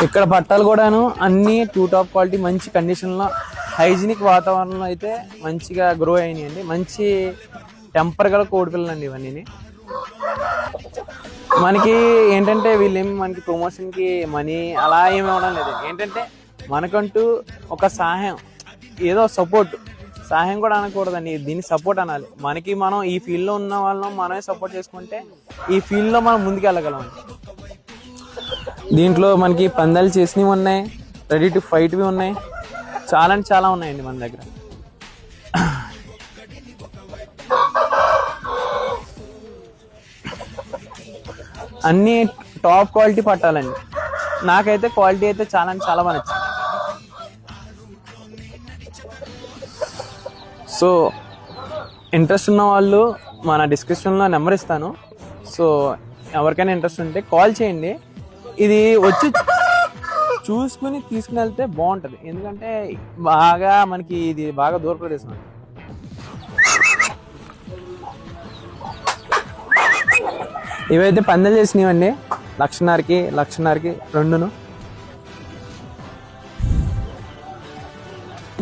ఇక్కడ పట్టాలు కూడాను అన్ని టూ టాప్ క్వాలిటీ మంచి కండిషన్లో హైజీనిక్ వాతావరణంలో అయితే మంచిగా గ్రో అయినాయండి. మంచి టెంపర్ గల కోడి పిల్లలు అండి ఇవన్నీ. మనకి ఏంటంటే వీళ్ళేమి మనకి ప్రమోషన్కి మనీ అలా ఏమి ఇవ్వడం లేదు. ఏంటంటే మనకంటూ ఒక సహాయం, ఏదో సపోర్ట్, సహాయం కూడా అనకూడదండి, దీన్ని సపోర్ట్ అనాలి. మనకి మనం ఈ ఫీల్డ్లో ఉన్న వాళ్ళం మనమే సపోర్ట్ చేసుకుంటే ఈ ఫీల్డ్లో మనం ముందుకు వెళ్ళగలం. దీంట్లో మనకి పందాలు చేసినవి ఉన్నాయి, రెడీ టు ఫైట్వి ఉన్నాయి, చాలా అంటే చాలా ఉన్నాయండి మన దగ్గర. అన్నీ టాప్ క్వాలిటీ పట్టాలండి. నాకైతే క్వాలిటీ అయితే చాలా అంటే చాలా బాగా నచ్చింది. సో ఇంట్రెస్ట్ ఉన్న వాళ్ళు మన డిస్క్రిప్షన్లో నెంబర్ ఇస్తాను. సో ఎవరికైనా ఇంట్రెస్ట్ ఉంటే కాల్ చేయండి. ఇది వచ్చి చూసుకుని తీసుకుని వెళ్తే బాగుంటుంది. ఎందుకంటే బాగా మనకి ఇది బాగా దూర ప్రదేశం. ఇవైతే పందెలు చేసినవండి, లక్షన్నరకి రెండును.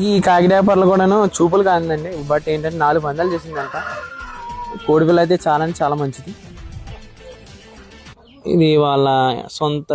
ఈ కాకిడాపర్లు కూడాను చూపులు కాదండి, బట్ ఏంటంటే 4 పందాలు చేసిందంట. కోడిపిల్ల అయితే చాలా అంటే చాలా మంచిది. ఇది వాళ్ళ సొంత